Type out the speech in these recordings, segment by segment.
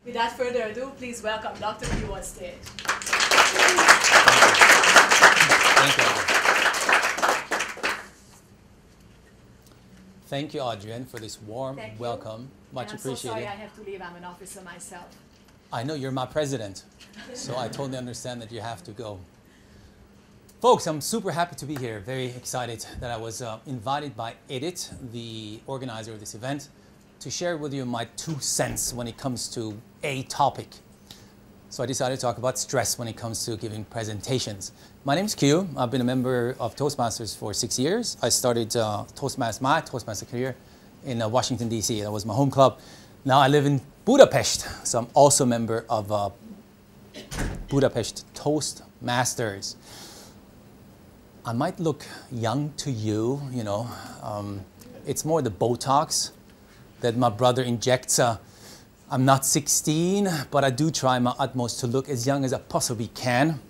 Without further ado, please welcome Dr. Q on stage. Thank you. Thank you, Adrian, for this warm welcome. Much appreciated. I'm so sorry I have to leave. I'm an officer myself. I know you're my president, so I totally understand that you have to go. Folks, I'm super happy to be here. Very excited that I was invited by Edith, the organizer of this event, to share with you my 2 cents when it comes to a topic. So I decided to talk about stress when it comes to giving presentations. My name is Q. I've been a member of Toastmasters for 6 years. I started my Toastmaster career in Washington, D.C. That was my home club. Now I live in Budapest, so I'm also a member of Budapest Toastmasters. I might look young to you, you know. It's more the Botox that my brother injects. I'm not 16, but I do try my utmost to look as young as I possibly can.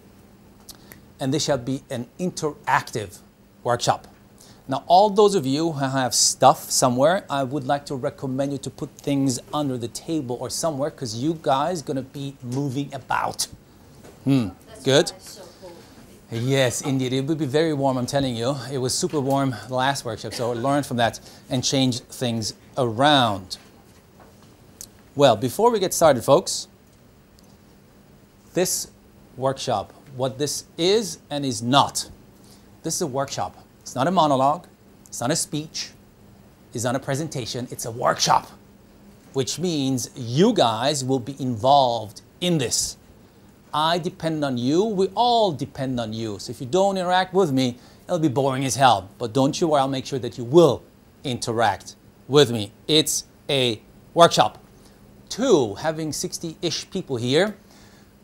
And this shall be an interactive workshop. Now, all those of you who have stuff somewhere, I would like to recommend you to put things under the table or somewhere, because you guys are going to be moving about. Good? Yes, indeed. It will be very warm, I'm telling you. It was super warm the last workshop, so I learned from that and changed things around. Well, before we get started, folks, this workshop, what this is and is not. This is a workshop. It's not a monologue. It's not a speech. It's not a presentation. It's a workshop, which means you guys will be involved in this. I depend on you. We all depend on you. So if you don't interact with me, it'll be boring as hell. But don't you worry, I'll make sure that you will interact with me. It's a workshop. 2, having 60-ish people here,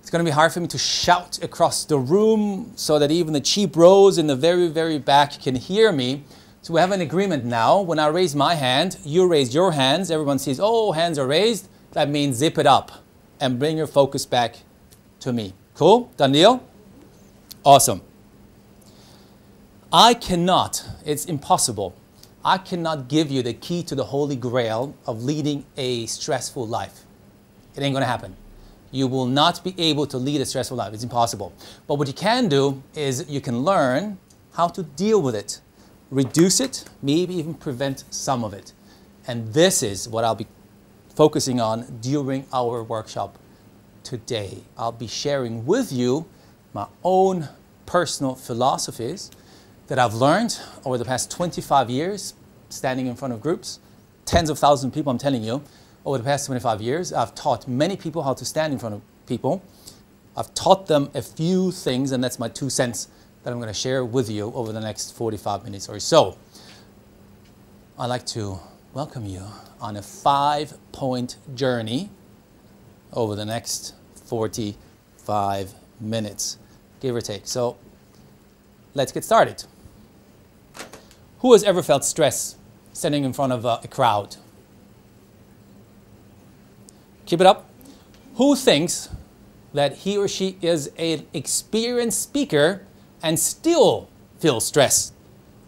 it's going to be hard for me to shout across the room so that even the cheap rows in the very, very back can hear me. So we have an agreement now. When I raise my hand, you raise your hands. Everyone sees, oh, hands are raised. That means zip it up and bring your focus back to me. Cool? Done deal? Awesome. I cannot, it's impossible, I cannot give you the key to the Holy Grail of leading a stressful life. It ain't going to happen. You will not be able to lead a stressful life. It's impossible. But what you can do is you can learn how to deal with it, reduce it, maybe even prevent some of it. And this is what I'll be focusing on during our workshop today. I'll be sharing with you my own personal philosophies that I've learned over the past 25 years, standing in front of groups, tens of thousands of people, I'm telling you. Over the past 25 years, I've taught many people how to stand in front of people. I've taught them a few things, and that's my 2 cents that I'm going to share with you over the next 45 minutes or so. I'd like to welcome you on a 5-point journey over the next 45 minutes, give or take. So let's get started. Who has ever felt stress standing in front of a crowd? Keep it up. Who thinks that he or she is an experienced speaker and still feels stressed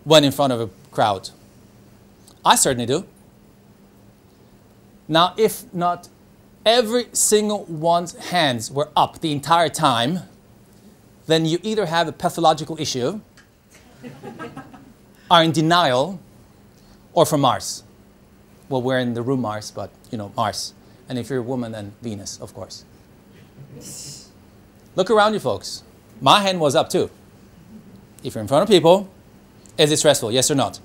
when in front of a crowd? I certainly do. Now, if not every single one's hands were up the entire time, then you either have a pathological issue, are in denial, or from Mars. Well, we're in the room Mars, but, you know, Mars. And if you're a woman, then Venus, of course. Look around you, folks. My hand was up, too. If you're in front of people, is it stressful? Yes or not?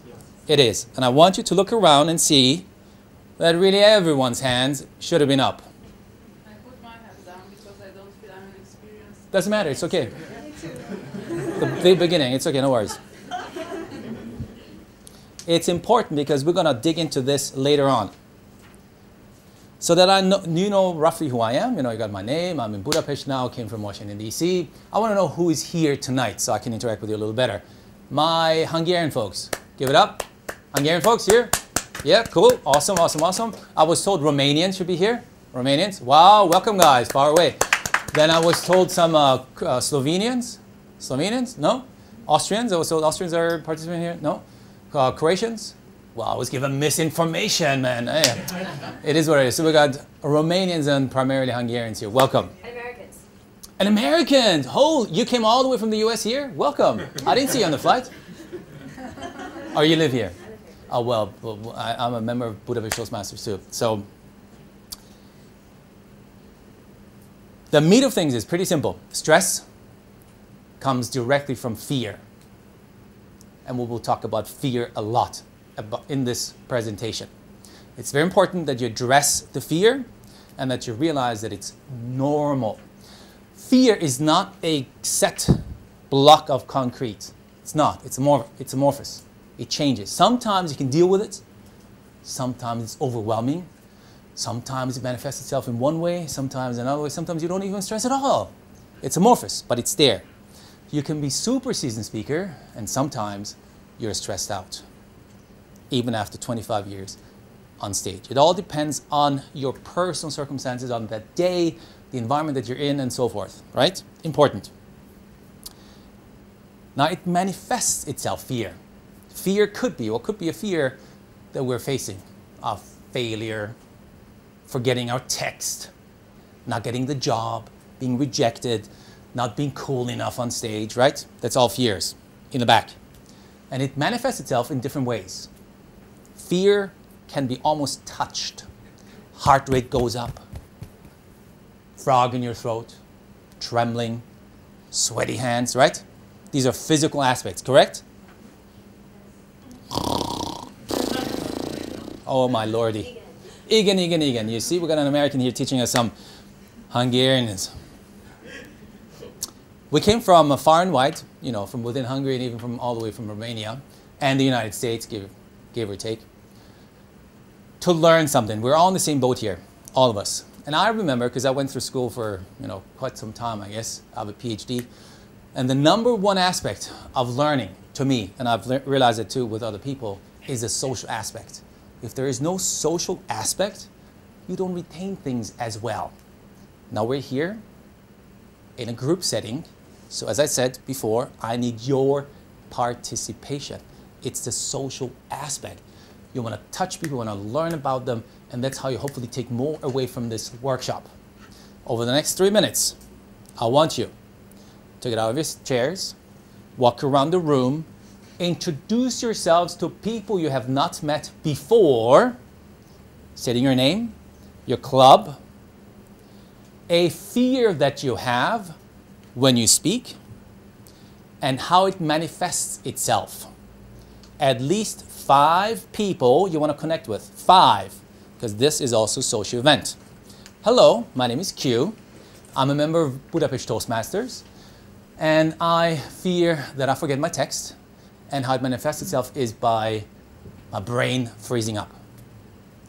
Yes. It is. And I want you to look around and see that really everyone's hands should have been up. I put my hand down because I don't feel I'm inexperienced. Doesn't matter. It's okay. The beginning. It's okay. No worries. It's important because we're going to dig into this later on. So that you know roughly who I am. You know, you got my name. I'm in Budapest now. Came from Washington, D.C. I want to know who is here tonight so I can interact with you a little better. My Hungarian folks. Give it up. Hungarian folks here? Yeah, cool. Awesome, awesome, awesome. I was told Romanians should be here. Romanians? Wow, welcome guys, far away. Then I was told some Slovenians. Slovenians? No? Austrians? I was told Austrians are participating here. No? Croatians? Well, I was given misinformation, man. It is what it is. So we got Romanians and primarily Hungarians here. Welcome. And Americans. And Americans! Oh, you came all the way from the US here? Welcome. I didn't see you on the flight. Oh, you live here? I live here. Oh, well, I'm a member of Budapest Toastmasters too. So, the meat of things is pretty simple. Stress comes directly from fear. And we will talk about fear a lot in this presentation. It's very important that you address the fear and that you realize that it's normal. Fear is not a set block of concrete. It's not. It's amorphous. It changes. Sometimes you can deal with it. Sometimes it's overwhelming. Sometimes it manifests itself in one way, sometimes another way. Sometimes you don't even stress at all. It's amorphous, but it's there. You can be super seasoned speaker, and sometimes you're stressed out, even after 25 years on stage. It all depends on your personal circumstances on that day, the environment that you're in, and so forth, right? Important. Now, it manifests itself, fear. Fear could be a fear that we're facing of failure, forgetting our text, not getting the job, being rejected, not being cool enough on stage, right? That's all fears in the back. And it manifests itself in different ways. Fear can be almost touched. Heart rate goes up, frog in your throat, trembling, sweaty hands, right? These are physical aspects, correct? Oh my lordy. Igen. You see, we got an American here teaching us some Hungarians. We came from far and wide, you know, from within Hungary and even from all the way from Romania and the United States, give or take, to learn something. We're all in the same boat here, all of us. And I remember, because I went through school for, you know, quite some time, I guess. I have a PhD. And the number one aspect of learning, to me, and I've realized it too with other people, is the social aspect. If there is no social aspect, you don't retain things as well. Now we're here in a group setting. So as I said before, I need your participation. It's the social aspect. You want to touch people, you want to learn about them, and that's how you hopefully take more away from this workshop. Over the next 3 minutes, I want you to get out of your chairs, walk around the room, introduce yourselves to people you have not met before, stating your name, your club, a fear that you have when you speak, and how it manifests itself. At least 5 people you want to connect with. 5, because this is also a social event. Hello, my name is Q. I'm a member of Budapest Toastmasters, and I fear that I forget my text, and how it manifests itself is by my brain freezing up.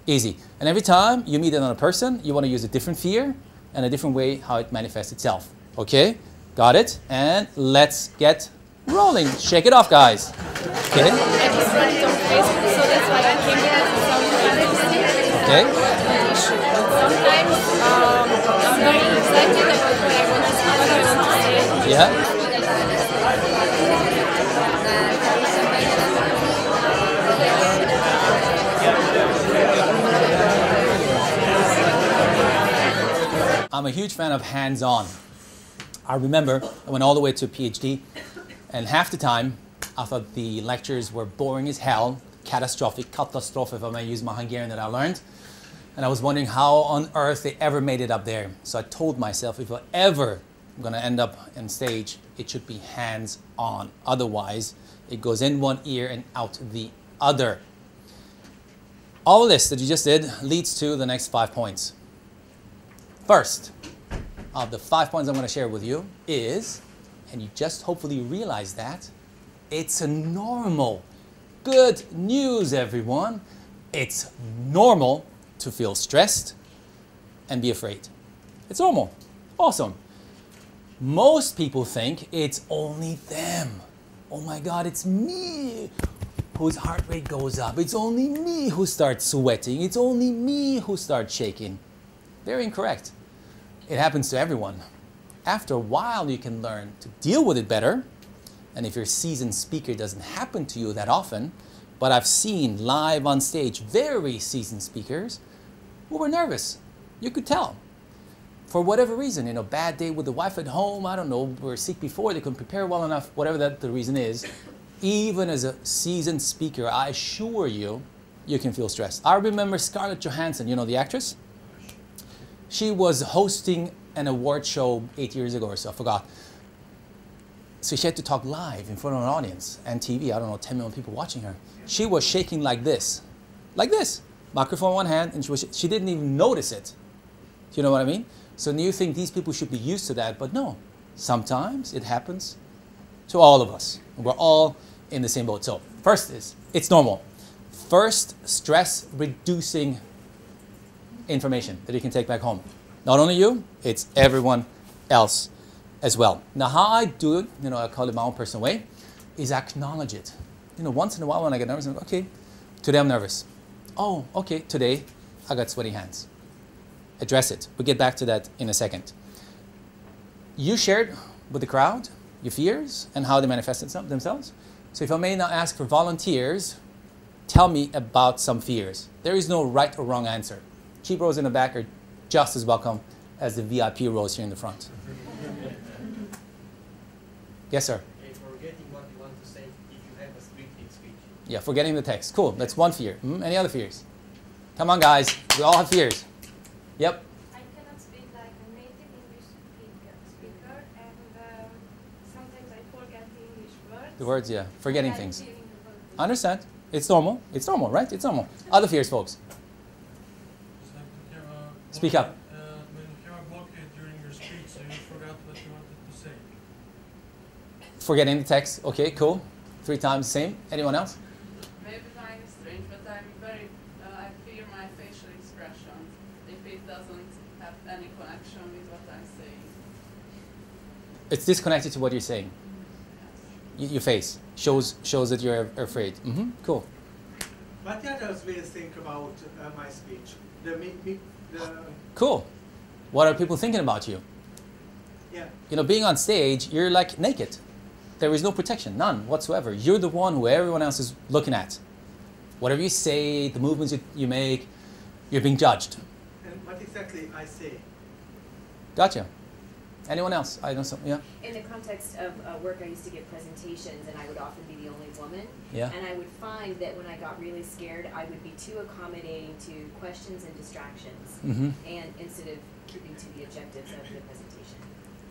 Easy. And every time you meet another person, you want to use a different fear and a different way how it manifests itself. Okay? Got it? And let's get rolling. Shake it off, guys. Okay? I just read it on Facebook, so that's why I came here. It sounds really interesting. Okay? Sometimes I'm very excited about what I want to say. Yeah? I'm a huge fan of hands-on. I remember I went all the way to a PhD, and half the time I thought the lectures were boring as hell, catastrophic, if I may use my Hungarian that I learned. And I was wondering how on earth they ever made it up there. So I told myself if I ever am going to end up on stage, it should be hands-on. Otherwise, it goes in one ear and out the other. All of this that you just did leads to the next 5 points. First of the 5 points I'm going to share with you is, and you just hopefully realize that, it's a normal. Good news, everyone. It's normal to feel stressed and be afraid. It's normal. Awesome. Most people think it's only them. Oh my God, it's me whose heart rate goes up. It's only me who starts sweating. It's only me who starts shaking. Very incorrect. It happens to everyone. After a while, you can learn to deal with it better. And if your seasoned speaker, it doesn't happen to you that often, but I've seen live on stage very seasoned speakers who were nervous. You could tell. For whatever reason, bad day with the wife at home, I don't know, were sick before, they couldn't prepare well enough, whatever the reason is. Even as a seasoned speaker, I assure you, you can feel stressed. I remember Scarlett Johansson, the actress? She was hosting an award show 8 years ago or so, I forgot. So she had to talk live in front of an audience and TV, I don't know, 10 million people watching her. She was shaking like this, microphone in one hand, and she didn't even notice it. Do you know what I mean? So you think these people should be used to that, but no. Sometimes it happens to all of us. We're all in the same boat. So first is, it's normal. First, stress-reducing information that you can take back home. Not only you, it's everyone else as well. Now how I do it, I call it my own personal way, is acknowledge it. Once in a while when I get nervous, I'm like, okay, today I'm nervous. Oh, okay, today I got sweaty hands. Address it. We'll get back to that in a second. You shared with the crowd your fears and how they manifested themselves. So if I may now ask for volunteers, tell me about some fears. There is no right or wrong answer. Cheap rows in the back are just as welcome as the VIP rows here in the front. Yes, sir? Forgetting what you want to say if you have a scripted speech. Yeah, forgetting the text. Cool, that's one fear. Any other fears? Come on, guys. We all have fears. Yep. I cannot speak like a native English speaker, and sometimes I forget the English words. The words, yeah. Forgetting And I'm things. feeling the words. Understand. It's normal. It's normal, right? It's normal. Other fears, folks. Speak up. When you have a blockade during your speech, so you forgot what you wanted to say. Forgetting the text. Okay, cool. 3 times the same. Anyone else? Maybe mine is strange, but I fear my facial expression if it doesn't have any connection with what I'm saying. It's disconnected to what you're saying. Your face shows that you're afraid. Cool. What the others will think about my speech? Cool. What are people thinking about you? Yeah. Being on stage, you're like naked. There is no protection, none whatsoever. You're the one who everyone else is looking at. Whatever you say, the movements you make, you're being judged. And what exactly I say? Gotcha. Anyone else? I know some. Yeah. In the context of work, I used to give presentations, and I would often be the only woman. Yeah. And I would find that when I got really scared, I would be too accommodating to questions and distractions, and instead of keeping to the objectives of the presentation.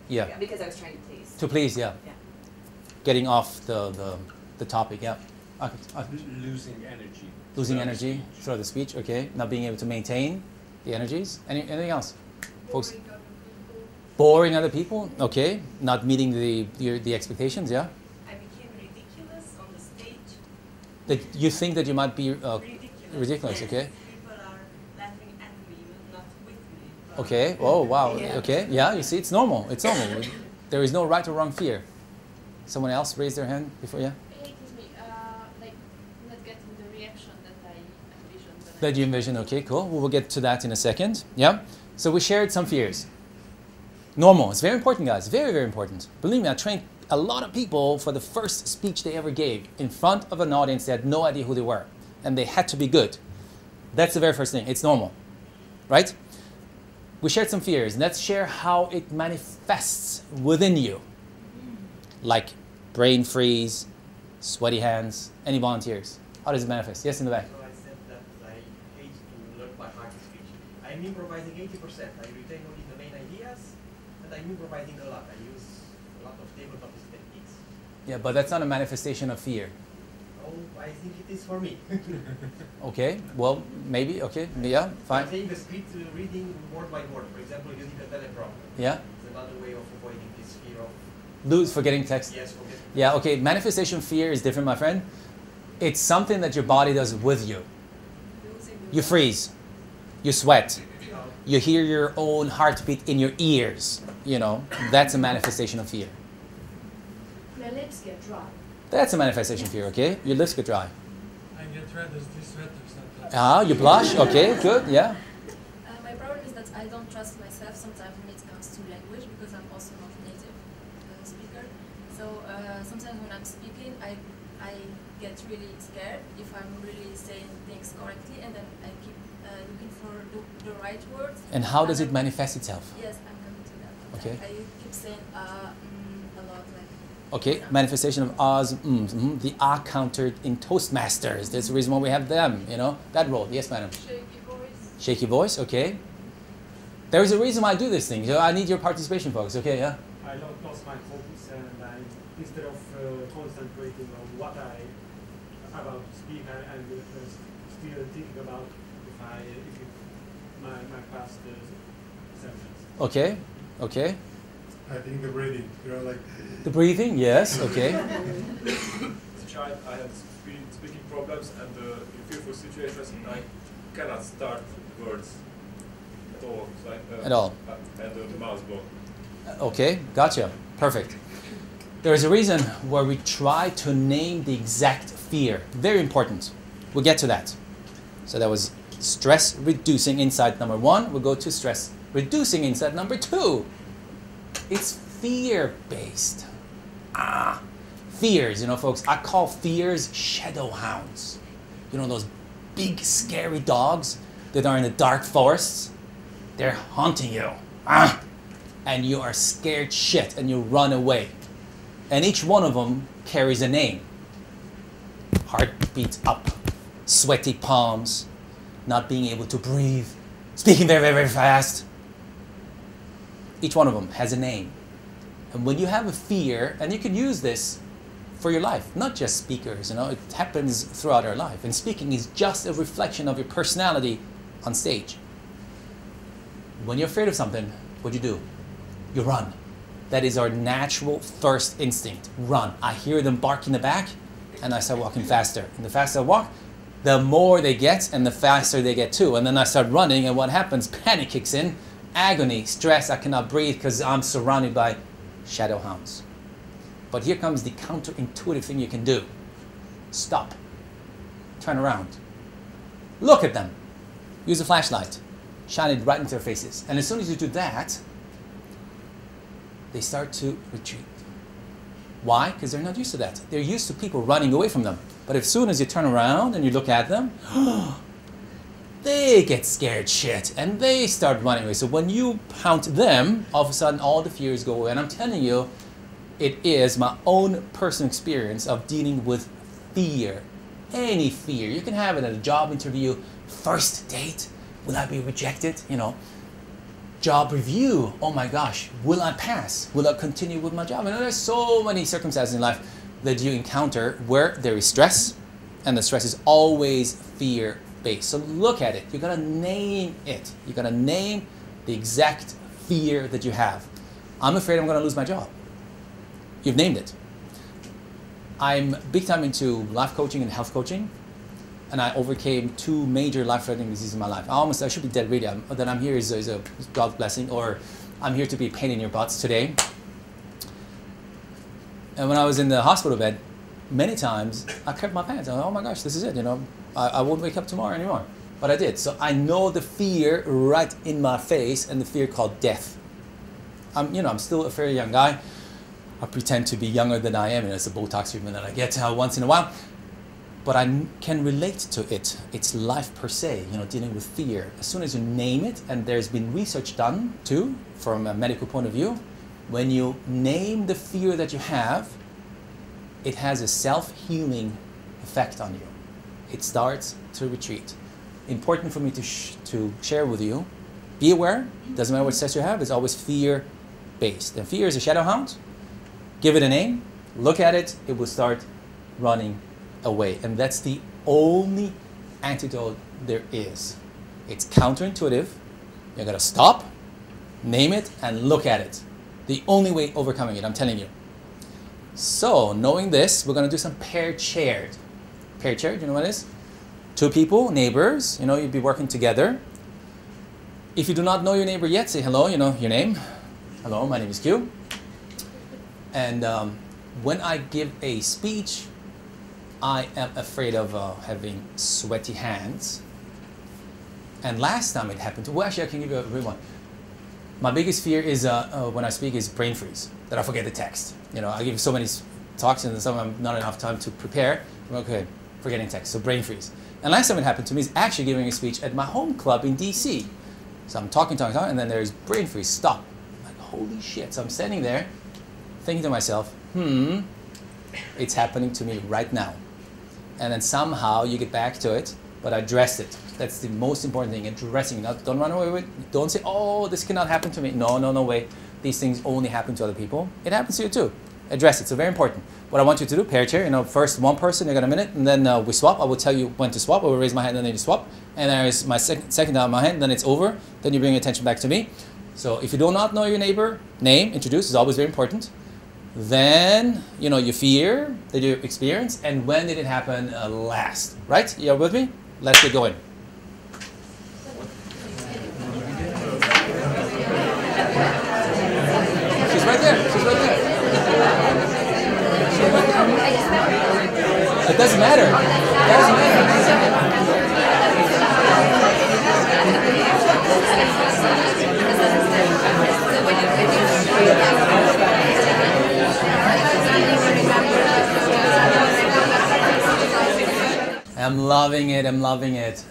Yeah. Because I was trying to please. To please, yeah. Yeah. Getting off the topic, yeah. Losing energy. Losing energy throughout the speech, okay. Not being able to maintain the energies. Anything else? Folks? Boring other people, okay. Not meeting the expectations, yeah. I became ridiculous on the stage. That you think that you might be ridiculous, Yes. okay. People are laughing at me, not with me. Okay, oh wow, Yeah. okay. Yeah, you see, it's normal, it's normal. There is no right or wrong fear. Someone else raised their hand before, yeah? It is me, like not getting the reaction that I envisioned. That you envision, okay, cool. We will get to that in a second, yeah? So we shared some fears. Normal, it's very important, guys, very, very important. Believe me, I trained a lot of people for the first speech they ever gave in front of an audience they had no idea who they were, and they had to be good. That's the very first thing, it's normal, right? We shared some fears, and let's share how it manifests within you. Like brain freeze, sweaty hands. Any volunteers? How does it manifest? Yes, in the back. So I said that I hate to learn by heart speech. I'm improvising 80%. I retain only the main ideas, and I'm improvising a lot. I use a lot of tabletop techniques. Yeah, but that's not a manifestation of fear. Oh, I think it is for me. Okay, well, maybe, okay, yeah, fine. I'm saying the script reading word by word. For example, using a teleprompter. Yeah? It's another way of avoiding this fear of... Forgetting text. Yes, forgetting. Yeah, okay, manifestation fear is different, my friend. It's something that your body does with you. You freeze. You sweat. You hear your own heartbeat in your ears. That's a manifestation of fear. Your lips get dry. That's a manifestation of fear, okay? Your lips get dry. I get red as these sweaters. You blush? Okay, good, yeah. My problem is that I don't trust myself sometimes when it comes to language because I'm also not a native speaker. So sometimes when I'm speaking, I I get really scared if I'm really saying things correctly, and then I keep looking for the right words. And how does it manifest itself? Yes, I'm coming to that. Okay. I keep saying a lot, like. Okay, manifestation of ahs, the ah countered in Toastmasters. There's the reason why we have them, you know, that role. Yes, madam. Shaky voice. Shaky voice, okay. There's a reason why I do this thing. So I need your participation, folks. Okay, yeah. I lost my focus, and I, instead of concentrating on what I about to speak, I'm still thinking about my past perceptions. Okay, okay. I think the breathing, you know, like The breathing, yes, okay. As a child, I had speaking problems, and in fearful situations, I cannot start words at all. So At all. And the mouth block. Okay, gotcha. Perfect. There is a reason where we try to name the exact fear. Very important. We'll get to that. So that was stress reducing insight number 1. We'll go to stress reducing insight number 2. It's fear-based. Fears, you know, folks, I call fears shadow hounds. You know, those big, scary dogs that are in the dark forests? They're haunting you. And you are scared shit and you run away. And each one of them carries a name. Heartbeat up, sweaty palms, not being able to breathe, speaking very, very, very fast. Each one of them has a name. And when you have a fear, and you can use this for your life, not just speakers, you know, it happens throughout our life. And speaking is just a reflection of your personality on stage. When you're afraid of something, what do? You run. That is our natural first instinct, run. I hear them bark in the back, and I start walking faster. And the faster I walk, the more they get, and the faster they get too. And then I start running, and what happens? Panic kicks in, agony, stress, I cannot breathe because I'm surrounded by shadow hounds. But here comes the counterintuitive thing you can do. Stop. Turn around. Look at them. Use a flashlight. Shine it right into their faces. And as soon as you do that, they start to retreat. Why? Because they're not used to that. They're used to people running away from them. But as soon as you turn around and you look at them, they get scared shit and they start running away. So when you pound them, all of a sudden all the fears go away. And I'm telling you, it is my own personal experience of dealing with fear. Any fear. You can have it at a job interview, first date. Will I be rejected? You know, job review. Oh my gosh, will I pass? Will I continue with my job? And there's so many circumstances in life that you encounter where there is stress, and the stress is always fear-based. So look at it. You gotta name it. You gotta name the exact fear that you have. I'm afraid I'm gonna lose my job. You've named it. I'm big time into life coaching and health coaching, and I overcame 2 major life-threatening diseases in my life. I should be dead really. That I'm here is a God's blessing, or I'm here to be a pain in your butts today. And when I was in the hospital bed, many times I kept my pants. I thought, oh my gosh, this is it. You know, I won't wake up tomorrow anymore. But I did. So I know the fear right in my face, and the fear called death. I'm still a very young guy. I pretend to be younger than I am, and it's a Botox treatment that I get once in a while. But I can relate to it. It's life per se, dealing with fear. As soon as you name it, and there's been research done too, from a medical point of view, when you name the fear that you have, it has a self-healing effect on you. It starts to retreat. Important for me to share with you. Be aware, doesn't matter what stress you have, it's always fear-based. And fear is a shadow hound. Give it a name, look at it, it will start running away. And that's the only antidote there is. It's counterintuitive. You gotta stop, name it, and look at it. The only way overcoming it, I'm telling you. So, knowing this, we're gonna do some paired shared. Paired shared, you know what it is? 2 people, neighbors, you'd be working together. If you do not know your neighbor yet, say hello, your name. Hello, my name is Q. And when I give a speech, I am afraid of having sweaty hands. And last time it happened, well, actually I can give you a real one. My biggest fear is when I speak is brain freeze, that I forget the text. I give so many talks and some not enough time to prepare. Okay, forgetting text, so brain freeze. And last time it happened to me is actually giving a speech at my home club in DC. So I'm talking, and then there's brain freeze, stop. I'm like, holy shit. So I'm standing there thinking to myself, it's happening to me right now. And then somehow you get back to it, but I addressed it. That's the most important thing, addressing it. Don't run away with it. Don't say, oh, this cannot happen to me. No, no, no way. These things only happen to other people. It happens to you too. Address it. So very important. What I want you to do, pair chair, first one person, you got a minute, and then we swap. I will tell you when to swap. I will raise my hand, and then you swap. And there's my second down my hand, then it's over. Then you bring your attention back to me. So if you do not know your neighbor, name, introduce is always very important. Then, your fear that you experience, and when did it happen last, right? You're with me? Let's get going. She's right there. She's right there. She's right there. It doesn't matter. It doesn't matter. I'm loving it, I'm loving it.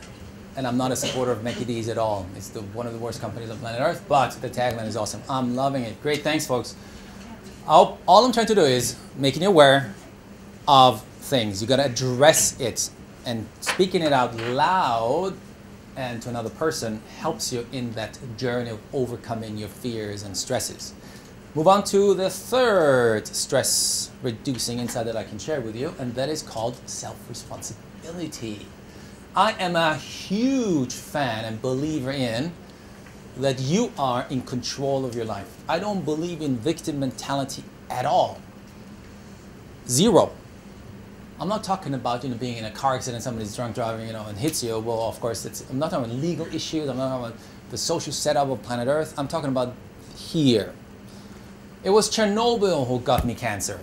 And I'm not a supporter of Mickey D's at all. It's one of the worst companies on planet Earth, but the tagline is awesome. I'm loving it. Great, thanks folks. All I'm trying to do is making you aware of things. You gotta address it, and speaking it out loud and to another person helps you in that journey of overcoming your fears and stresses. Move on to the third stress reducing insight that I can share with you, and that is called self-responsibility. I am a huge fan and believer in that you are in control of your life. I don't believe in victim mentality at all. Zero. I'm not talking about being in a car accident, somebody's drunk driving, and hits you. Well, of course, I'm not talking about legal issues. I'm not talking about the social setup of planet Earth. I'm talking about here. It was Chernobyl who got me cancer,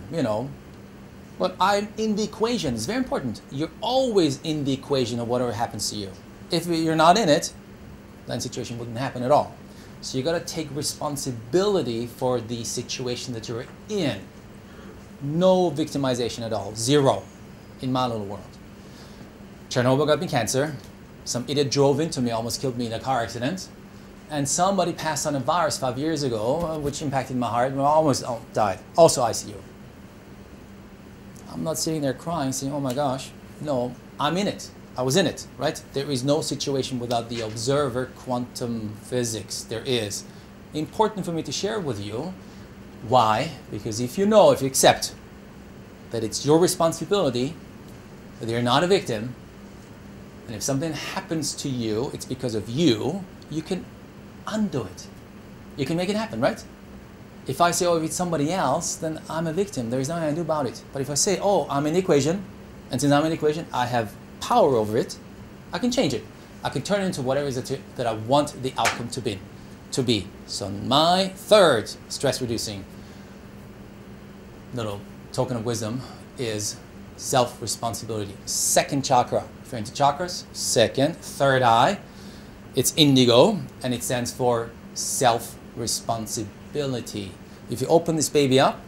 But I'm in the equation. It's very important. You're always in the equation of whatever happens to you. If you're not in it, then the situation wouldn't happen at all. So you got to take responsibility for the situation that you're in. No victimization at all. Zero in my little world. Chernobyl got me cancer. Some idiot drove into me, almost killed me in a car accident. And somebody passed on a virus 5 years ago, which impacted my heart, and almost died. Also ICU. I'm not sitting there crying, saying, oh my gosh. No, I'm in it. I was in it, right? There is no situation without the observer, quantum physics. There is. Important for me to share with you. Why? Because if you accept that it's your responsibility, that you're not a victim, and if something happens to you, it's because of you, you can undo it. You can make it happen, right? If I say, oh, if it's somebody else, then I'm a victim. There is nothing I can do about it. But if I say, oh, I'm in the equation, and since I'm in the equation, I have power over it, I can change it. I can turn it into whatever it is that I want the outcome to be. So my third stress-reducing little token of wisdom is self-responsibility. Second chakra. If you're into chakras, third eye. It's indigo, and it stands for self-responsibility. If you open this baby up,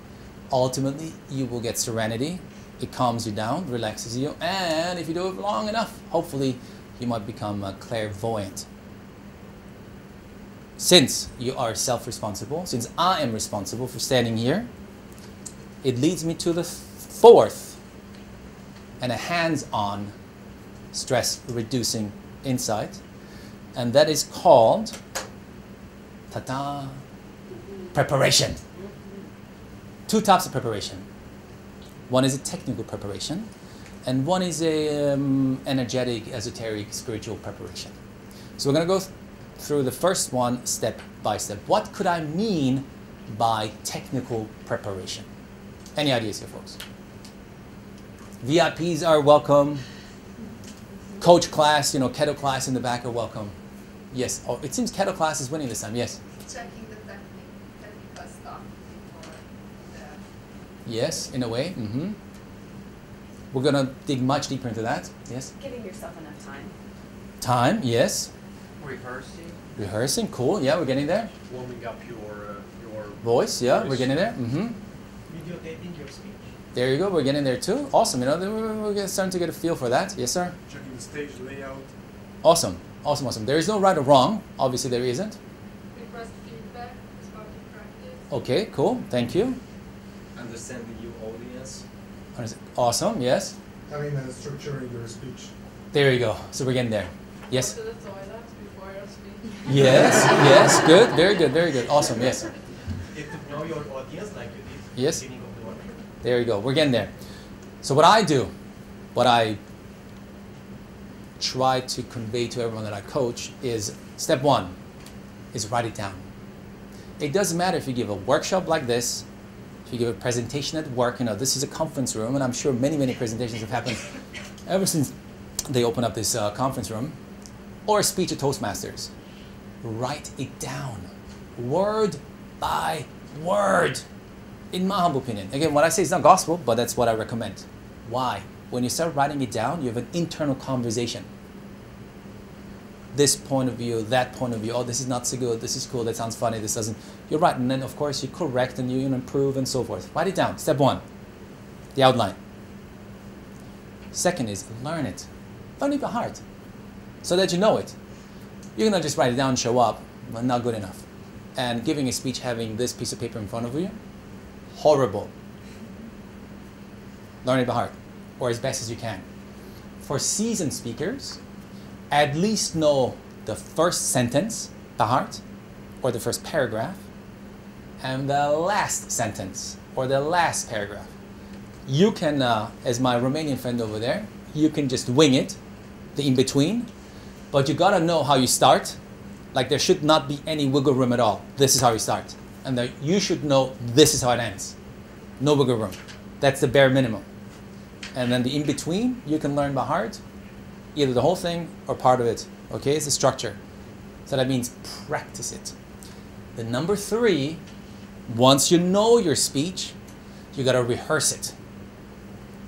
ultimately you will get serenity. It calms you down, relaxes you, and if you do it long enough, hopefully you might become clairvoyant. Since you are self-responsible, since I am responsible for standing here, it leads me to the fourth and a hands-on stress-reducing insight, and that is called ta-da, preparation. Two types of preparation. One is a technical preparation, and one is a energetic, esoteric, spiritual preparation. So we're going to go through the first one step by step. What could I mean by technical preparation? Any ideas here, folks? VIPs are welcome. Coach class, Keto class in the back are welcome. Yes. Oh, it seems Keto class is winning this time. Yes. Checking the technical stuff before the... Yes, in a way. We're going to dig much deeper into that. Yes. Giving yourself enough time. Time, yes. Rehearsing. Rehearsing, cool. Yeah, we're getting there. Warming up your voice. Yeah, we're getting there. Videotaping your speech. There you go. We're getting there too. Awesome. You know, we're starting to get a feel for that. Yes, sir. Checking the stage layout. Awesome. Awesome. Awesome. There is no right or wrong. Obviously, there isn't. Request feedback as part of practice. Okay. Cool. Thank you. Understanding your audience. Awesome. Yes. Having structuring your speech. There you go. So we're getting there. Yes. Go to the toilet before your speech. Yes. Yes. Good. Very good. Very good. Awesome. Yes. Get to know your audience like you did Yes. at the beginning of the workshop. There you go. We're getting there. So what I do, what I try to convey to everyone that I coach is step one is write it down. It doesn't matter if you give a workshop like this, if you give a presentation at work, you know, this is a conference room, and I'm sure many, many presentations have happened ever since they opened up this conference room, or a speech at Toastmasters. Write it down, word by word, in my humble opinion. Again, what I say is not gospel, but that's what I recommend. Why? When you start writing it down, you have an internal conversation. This point of view, that point of view, oh, this is not so good, this is cool, that sounds funny, this doesn't. You're right, and then of course you correct and you improve and so forth. Write it down. Step one, the outline. Second is learn it. Learn it by heart, so that you know it. You're gonna just write it down and show up, but not good enough. And giving a speech having this piece of paper in front of you, horrible. Learn it by heart, or as best as you can. For seasoned speakers, at least know the first sentence by heart, or the first paragraph, and the last sentence, or the last paragraph. You can, as my Romanian friend over there, you can just wing it, the in-between, but you gotta know how you start. Like there should not be any wiggle room at all. This is how you start. And you should know this is how it ends. No wiggle room. That's the bare minimum. And then the in-between, you can learn by heart, either the whole thing or part of it. Okay, it's the structure. So that means practice it. The number three, once you know your speech, you gotta rehearse it.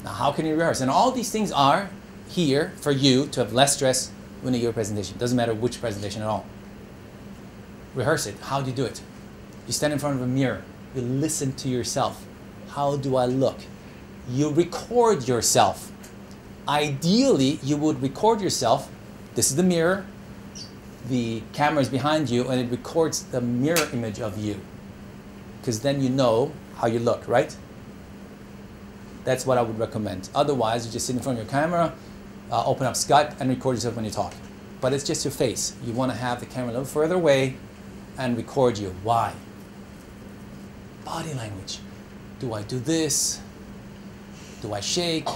Now how can you rehearse? And all these things are here for you to have less stress when you give a presentation. Doesn't matter which presentation at all. Rehearse it. How do you do it? You stand in front of a mirror. You listen to yourself. How do I look? You record yourself. Ideally, you would record yourself. This is the mirror. The camera is behind you, and it records the mirror image of you. Because then you know how you look, right? That's what I would recommend. Otherwise, you just sit in front of your camera, open up Skype, and record yourself when you talk. But it's just your face. You want to have the camera a little further away and record you. Why? Body language. Do I do this? Do I shake?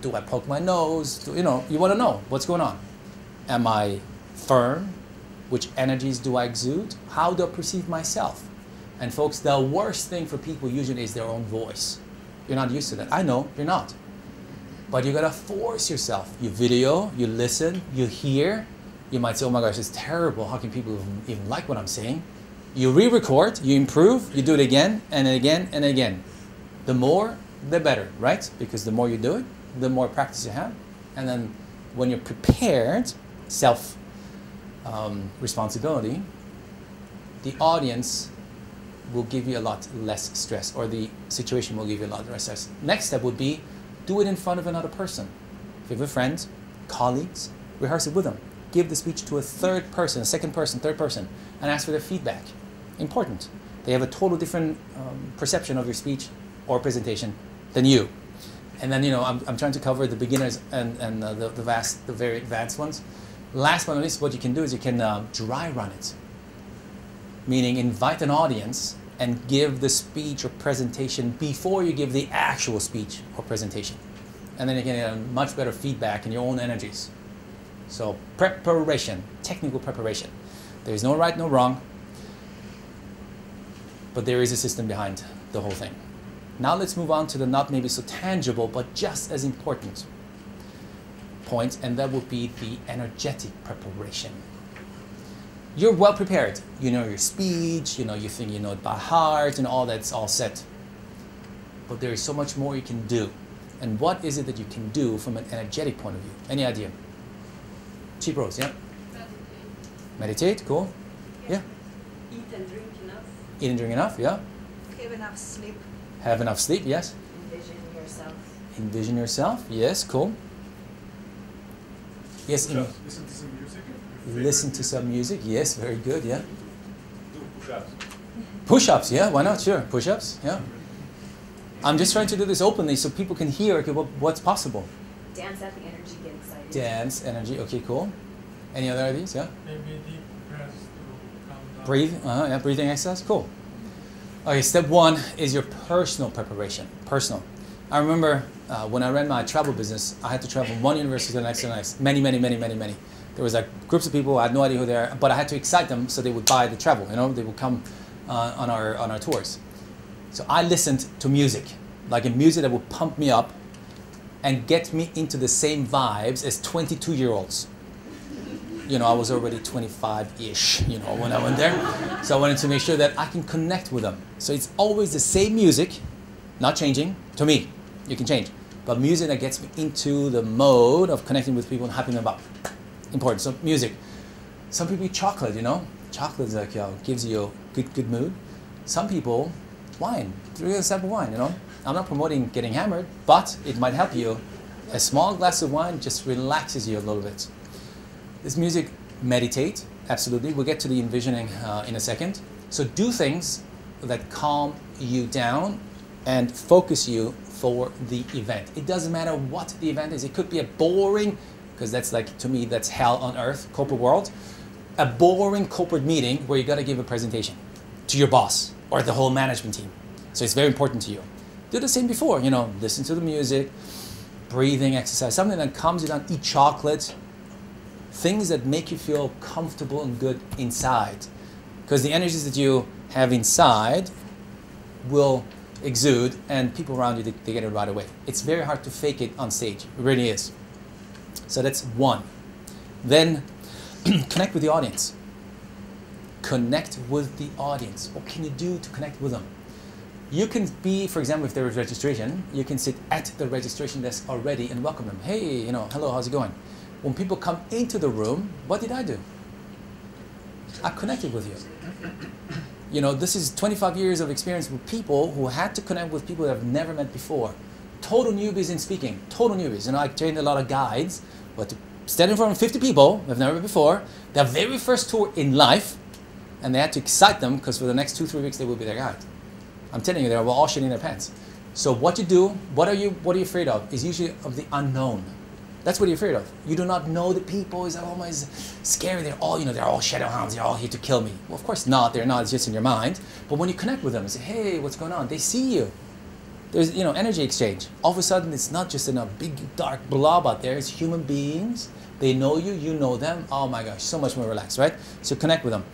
Do I poke my nose? You want to know what's going on. Am I firm? Which energies do I exude? How do I perceive myself? And folks, the worst thing for people usually is their own voice. You're not used to that. I know, you're not. But you gotta force yourself. You video, you listen, you hear. You might say, oh my gosh, it's terrible. How can people even like what I'm saying? You re-record, you improve, you do it again and again and again. The more, the better, right? Because the more you do it, the more practice you have. And then when you're prepared, self-responsibility, the audience will give you a lot less stress, or the situation will give you a lot less stress. Next step would be, do it in front of another person. If you have a friend, colleagues, rehearse it with them. Give the speech to a third person, a second person, third person, and ask for their feedback. Important. They have a total different perception of your speech or presentation than you. And then, I'm trying to cover the beginners and the very advanced ones. Last but not least, what you can do is you can dry run it. Meaning invite an audience and give the speech or presentation before you give the actual speech or presentation. And then you can get much better feedback in your own energies. So preparation, technical preparation. There is no right, no wrong, but there is a system behind the whole thing. Now let's move on to the not maybe so tangible, but just as important point, and that would be the energetic preparation. You're well prepared. You know your speech, you think you know it by heart, and all that's all set. But there is so much more you can do. And what is it that you can do from an energetic point of view? Any idea? Cheap Rose, yeah? Meditate, cool. Yeah. Eat and drink enough. Eat and drink enough, yeah. Have enough sleep. Have enough sleep, yes. Envision your yourself. Envision yourself. Yes, cool. Yes. Listen to some music. Listen to some music. Yes, very good. Yeah. Do push-ups. Push-ups. Yeah. Why not? Sure. Push-ups. Yeah. I'm just trying to do this openly so people can hear okay, what's possible. Dance at the energy, get excited. Dance, energy. Okay, cool. Any other ideas? Yeah. Maybe deep breaths to calm down. Breathe. Yeah. Breathing exercise. Cool. Okay. Step one is your personal preparation. Personal. I remember when I ran my travel business, I had to travel from one university to the next to the next. Many. There was like groups of people. I had no idea who they are, but I had to excite them so they would buy the travel. You know, they would come on our tours. So I listened to music, like a music that would pump me up and get me into the same vibes as 22-year-olds. You know, I was already 25-ish, you know, when I went there. So I wanted to make sure that I can connect with them. So it's always the same music, not changing, to me. You can change. But music that gets me into the mode of connecting with people and hyping them up. Important. So music. Some people eat chocolate, you know. Chocolate is like, gives you a good mood. Some people, wine. Drink a sample wine, you know. I'm not promoting getting hammered, but it might help you. A small glass of wine just relaxes you a little bit. This music, meditate, absolutely. We'll get to the envisioning in a second. So do things that calm you down and focus you for the event. It doesn't matter what the event is. It could be a boring, because that's like, to me, that's hell on earth, corporate world. A boring corporate meeting where you got to give a presentation to your boss or the whole management team. So it's very important to you. Do the same before, you know, listen to the music, breathing exercise, something that calms you down, eat chocolate, things that make you feel comfortable and good inside. Because the energies that you have inside will exude and people around you, they get it right away. It's very hard to fake it on stage. It really is. So that's one. Then connect with the audience. Connect with the audience. What can you do to connect with them? You can be, for example, if there is registration, you can sit at the registration desk already and welcome them. Hey, you know, hello, how's it going? When people come into the room, what did I do? I connected with you. You know, this is 25 years of experience with people who had to connect with people that I've never met before. Total newbies in speaking, total newbies. You know, I trained a lot of guides, but to stand in front of 50 people they've never met before, their very first tour in life, and they had to excite them because for the next 2-3 weeks they will be their guide. I'm telling you, they're all shitting their pants. So what you do, what are you afraid of? Is usually of the unknown. That's what you're afraid of. You do not know the people. Is always scary. They're all Shadow Hounds. They're all here to kill me. Well, of course not. They're not. It's just in your mind. But when you connect with them and say, hey, what's going on? They see you. There's, you know, energy exchange. All of a sudden, it's not just in a big, dark blob out there. It's human beings. They know you. You know them. Oh, my gosh. So much more relaxed, right? So connect with them.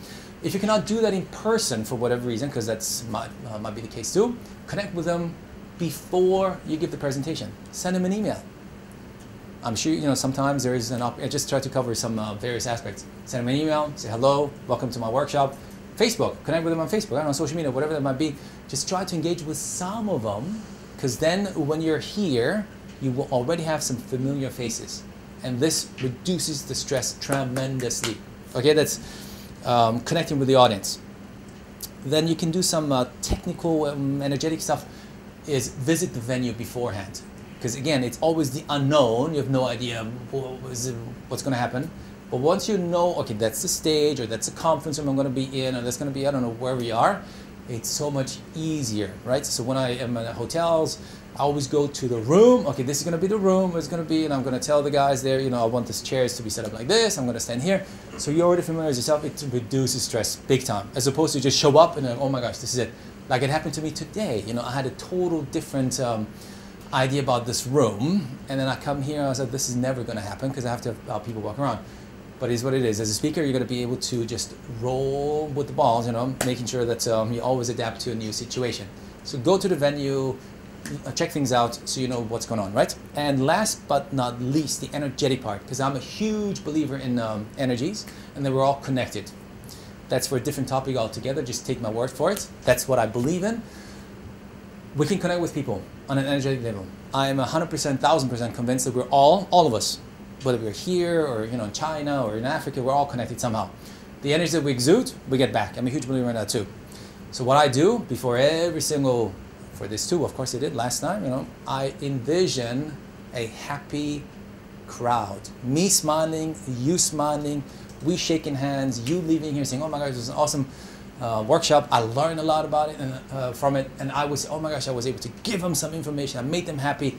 If you cannot do that in person for whatever reason, because that's might be the case too, connect with them before you give the presentation. Send them an email. I'm sure, you know, sometimes there is I just try to cover some various aspects. Send them an email, say hello, welcome to my workshop. Facebook, connect with them on Facebook, I don't know, social media, whatever that might be. Just try to engage with some of them, because then when you're here, you will already have some familiar faces. And this reduces the stress tremendously. Okay, that's connecting with the audience. Then you can do some technical, energetic stuff, is visit the venue beforehand. Because again, it's always the unknown. You have no idea what's going to happen. But once you know, okay, that's the stage, or that's a conference room I'm going to be in, or that's going to be, I don't know, where we are, it's so much easier, right? So when I am at hotels, I always go to the room. Okay, this is going to be the room. It's going to be, and I'm going to tell the guys there, you know, I want these chairs to be set up like this. I'm going to stand here. So you're already familiar with yourself. It reduces stress big time, as opposed to just show up and then, oh my gosh, this is it. Like it happened to me today. You know, I had a total different idea about this room, and then I come here and I said, this is never going to happen because I have to have people walk around. But it is what it is. As a speaker, you're going to be able to just roll with the balls, you know, making sure that you always adapt to a new situation. So go to the venue, check things out so you know what's going on, right? And last but not least, the energetic part, because I'm a huge believer in energies, and that we're all connected. That's for a different topic altogether. Just take my word for it. That's what I believe in. We can connect with people on an energetic level. I am 100%, 1000% convinced that we're all of us, whether we're here or, you know, in China or in Africa, we're all connected somehow. The energy that we exude, we get back. I'm a huge believer in that too. So what I do before every single for this too. Of course, I did last time. You know, I envision a happy crowd. Me smiling, you smiling, we shaking hands, you leaving here saying, "Oh my gosh, this was an awesome workshop. I learned a lot about it and from it." And I was, "Oh my gosh, I was able to give them some information. I made them happy."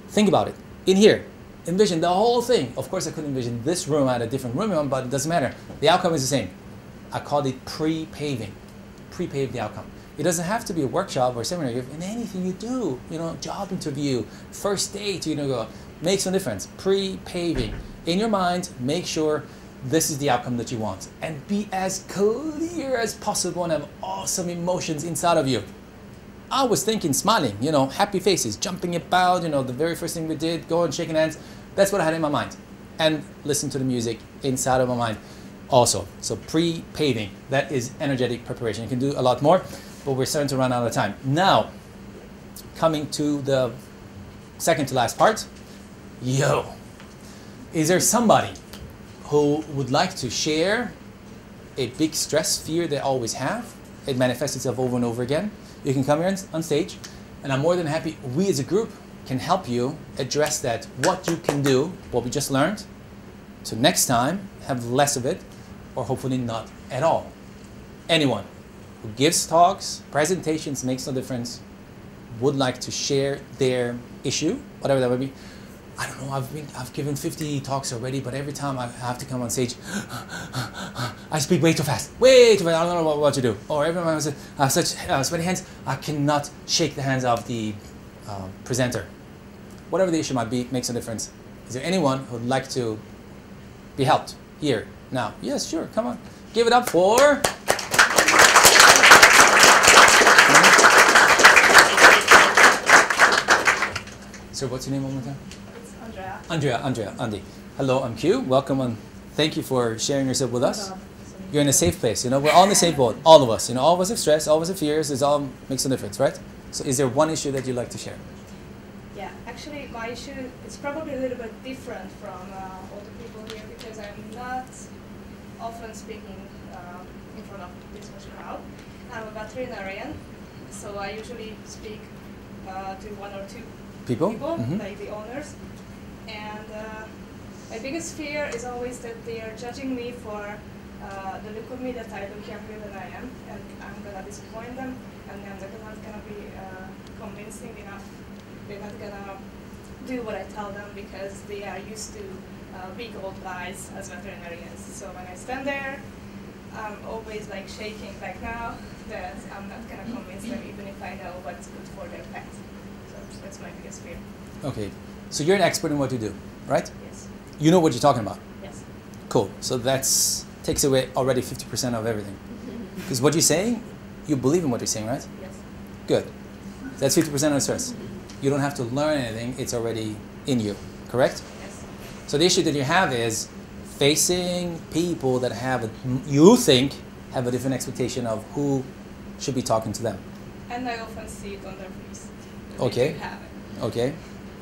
Think about it. In here, envision the whole thing. Of course, I couldn't envision this room. I had a different room, but it doesn't matter. The outcome is the same. I called it pre-paving. Pre-pave the outcome. It doesn't have to be a workshop or a seminar. In anything you do, you know, job interview, first date, you know, makes no difference. Pre-paving. In your mind, make sure this is the outcome that you want. And be as clear as possible and have awesome emotions inside of you. I was thinking smiling, you know, happy faces, jumping about, you know, the very first thing we did, going, shaking hands. That's what I had in my mind. And listen to the music inside of my mind also. So pre-paving, that is energetic preparation. You can do a lot more, but we're starting to run out of time. Now, coming to the second to last part. Yo, is there somebody who would like to share a big stress, fear they always have? It manifests itself over and over again. You can come here on stage, and I'm more than happy. We as a group can help you address that, what you can do, what we just learned, to next time have less of it, or hopefully not at all. Anyone who gives talks, presentations, makes no difference, would like to share their issue, whatever that would be. I don't know, I've given 50 talks already, but every time I have to come on stage, I speak way too fast, I don't know what to do. Or every time I have such sweaty hands, I cannot shake the hands of the presenter. Whatever the issue might be, makes a difference. Is there anyone who would like to be helped here, now? Yes, sure, come on. Give it up for... So what's your name one more time? Andy. Hello, I'm Q. Welcome and thank you for sharing yourself with us. You're in a safe place. You know, we're all in the same boat. All of us. You know, all of us have stress, all of us have fears. It all makes a difference, right? So is there one issue that you'd like to share? Yeah, actually my issue is probably a little bit different from all the people here because I'm not often speaking in front of this much crowd. I'm a veterinarian, so I usually speak to one or two people like the owners. And my biggest fear is always that they are judging me for the look of me that I look younger than I am, and I'm gonna disappoint them, and then they're not gonna be convincing enough. They're not gonna do what I tell them because they are used to big old lies as veterinarians. So when I stand there, I'm always like shaking like now that I'm not gonna convince them even if I know what's good for their pet. So that's my biggest fear. Okay. So you're an expert in what you do, right? Yes. You know what you're talking about? Yes. Cool. So that takes away already 50% of everything. Because what you're saying, you believe in what you're saying, right? Yes. Good. That's 50% of the stress. You don't have to learn anything. It's already in you, correct? Yes. So the issue that you have is facing people that have, you think, have a different expectation of who should be talking to them. And I often see it on their face. Okay. Okay.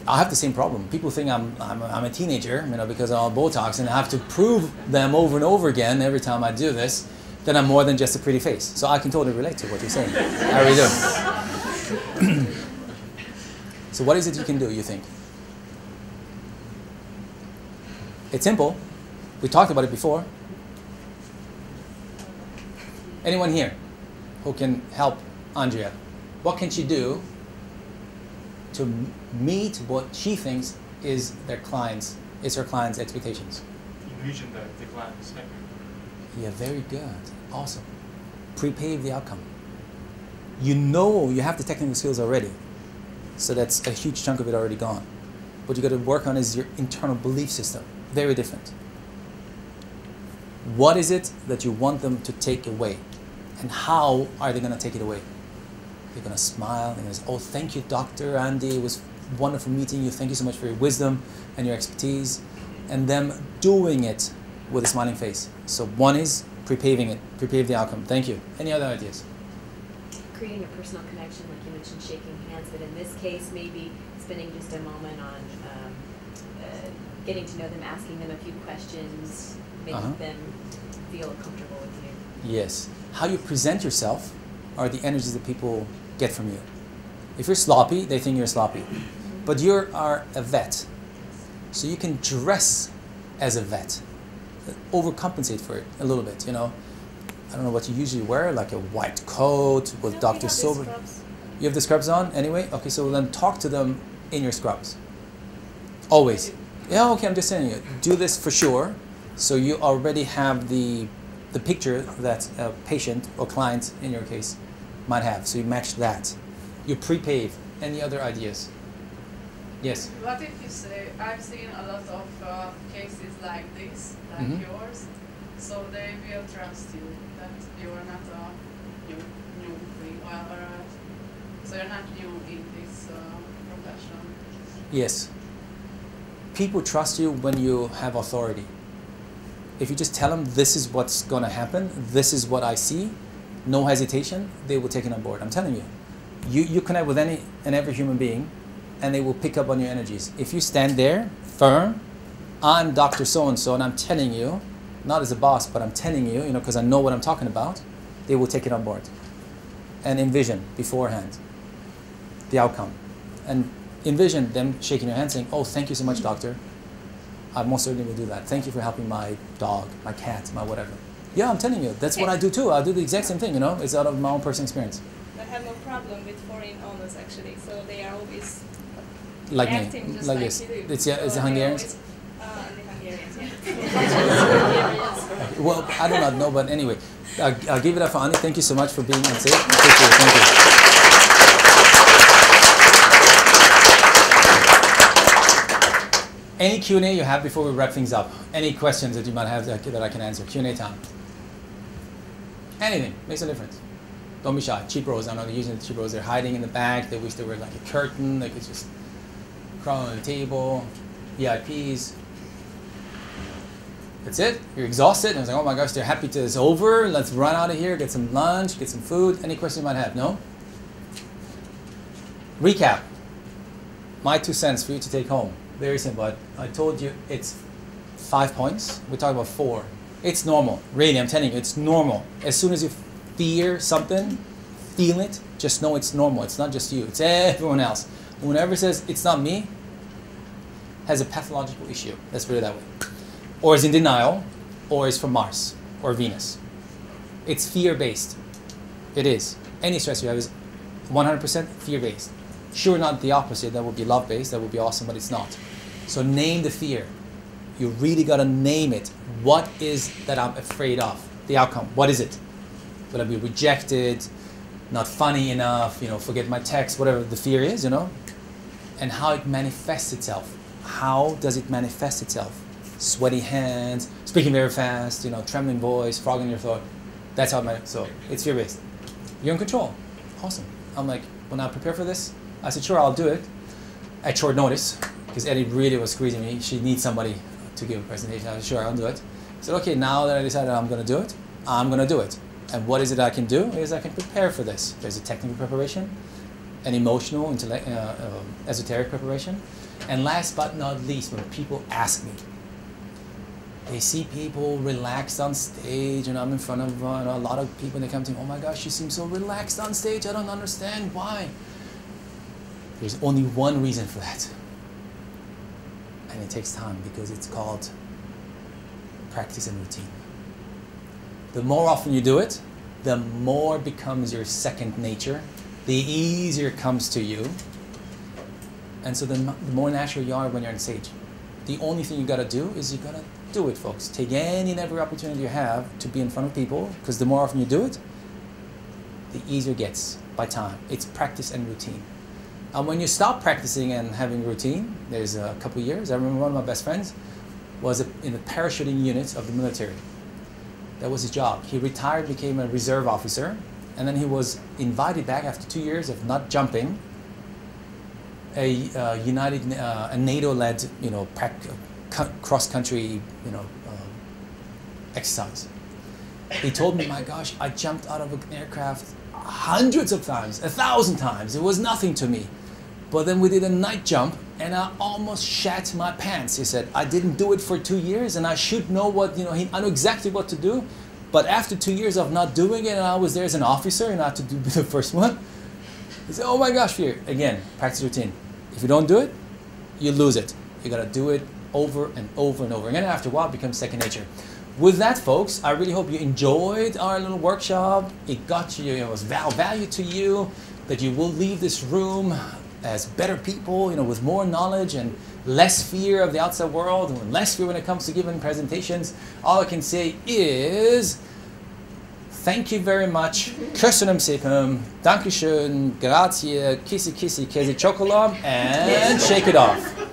I have the same problem. People think I'm a teenager, you know, because I'm all Botox, and I have to prove them over and over again every time I do this that I'm more than just a pretty face. So I can totally relate to what you're saying. I really do. So what is it you can do, you think? It's simple. We talked about it before. Anyone here who can help Andrea? What can she do to meet what she thinks is her client's expectations? Envision that the client is happy. Yeah, very good. Awesome. Pre-pave the outcome. You know you have the technical skills already. So that's a huge chunk of it already gone. What you got to work on is your internal belief system. Very different. What is it that you want them to take away? And how are they going to take it away? They're going to smile. They're going to say, "Oh, thank you, Dr. Andy. It was wonderful meeting you. Thank you so much for your wisdom and your expertise." And them doing it with a smiling face. So one is pre-paving it. Pre-pave the outcome. Thank you. Any other ideas? Creating a personal connection, like you mentioned, shaking hands, but in this case, maybe spending just a moment on getting to know them, asking them a few questions, making them feel comfortable with you. Yes. How you present yourself are the energies that people get from you. If you're sloppy, they think you're sloppy. But you are a vet. So you can dress as a vet. Overcompensate for it a little bit, you know. I don't know what you usually wear, like a white coat with Dr. Silver. You have the scrubs on anyway? Okay, so then talk to them in your scrubs. Always. Yeah, okay, I'm just telling you. Do this for sure. So you already have the picture that a patient or client, in your case, might have. So you match that. You prepave. Any other ideas? Yes? What if you say, I've seen a lot of cases like this, like yours, so they will trust you, that you are not a new thing, so you're not new in this profession. Yes. People trust you when you have authority. If you just tell them this is what's going to happen, this is what I see, no hesitation, they will take it on board. I'm telling you. You connect with any and every human being, and they will pick up on your energies. If you stand there, firm, I'm Dr. So-and-so, and I'm telling you, not as a boss, but I'm telling you, you know, because I know what I'm talking about, they will take it on board. And envision beforehand the outcome. And envision them shaking your hand saying, oh, thank you so much, doctor. I most certainly will do that. Thank you for helping my dog, my cat, my whatever. Yeah, I'm telling you, that's what I do too. I do the exact same thing, you know, it's out of my own personal experience. I have no problem with foreign owners actually, so they are always like acting me, just like like this. you do. It's, yeah, it's the Hungarians? The Hungarians, yeah. Well, I do not know, but anyway, I'll give it up for Ani. Thank you so much for being on stage. Thank you. Any Q&A you have before we wrap things up? Any questions that you might have that I can answer? Q&A time. Anything. Makes a difference. Don't be shy. Cheap rows. I know they're using the cheap rows. They're hiding in the back. They wish they were like a curtain. They could just crawl on the table. VIPs. That's it. You're exhausted. And I was like, oh my gosh, they're happy to it's over. Let's run out of here, get some lunch, get some food. Any questions you might have? No? Recap. My 2 cents for you to take home. Very simple. I told you it's 5 points. We talked about 4. It's normal. Really, I'm telling you, it's normal. As soon as you fear something, feel it, just know it's normal. It's not just you. It's everyone else. Whoever says it's not me has a pathological issue. Let's put it that way. Or is in denial, or is from Mars or Venus. It's fear-based. It is. Any stress you have is 100% fear-based. Sure, not the opposite. That would be love-based. That would be awesome, but it's not. So name the fear. You really got to name it. What is that I'm afraid of? The outcome. What is it? Will I be rejected? Not funny enough? You know, forget my text? Whatever the fear is, you know. And how it manifests itself. How does it manifest itself? Sweaty hands, speaking very fast, you know, trembling voice, frog in your throat. That's how it manifests. So it's fear-based. You're in control. Awesome. I'm like, when I prepare for this, I said, sure, I'll do it at short notice because Eddie really was squeezing me. She needs somebody to give a presentation. I said, sure, I'll do it. I said, okay, now that I decided I'm going to do it, I'm going to do it. And what is it I can do? Is I can prepare for this. There's a technical preparation, an emotional, esoteric preparation. And last but not least, when people ask me, they see people relaxed on stage, and I'm in front of a lot of people, and they come to me, oh my gosh, you seem so relaxed on stage. I don't understand why. There's only one reason for that. And it takes time because it's called practice and routine. The more often you do it, the more it becomes your second nature, the easier it comes to you. And so the more natural you are when you're on stage. The only thing you got to do is you got to do it, folks. Take any and every opportunity you have to be in front of people, because the more often you do it, the easier it gets by time. It's practice and routine. And when you stop practicing and having routine, there's a couple of years, I remember one of my best friends was in the parachuting unit of the military. That was his job. He retired, became a reserve officer, and then he was invited back after 2 years of not jumping, a NATO-led, you know, cross-country, you know, exercise. He told me, my gosh, I jumped out of an aircraft hundreds of times, 1,000 times. It was nothing to me. But then we did a night jump, and I almost shat my pants. He said, I didn't do it for 2 years, and I should know what, you know, I know exactly what to do. But after 2 years of not doing it, and I was there as an officer, and I had to do the first one, You say, oh my gosh, fear. Again, practice routine. If you don't do it, you lose it. You gotta do it over and over and over again. After a while, it becomes second nature. With that, folks, I really hope you enjoyed our little workshop. It got you, it was value to you, that you will leave this room as better people, with more knowledge and less fear of the outside world, and less fear when it comes to giving presentations. All I can say is, thank you very much. Köszönöm szépen. Dankeschön. Grazie. Kissy, kissy, kissy, chocolate. And shake it off.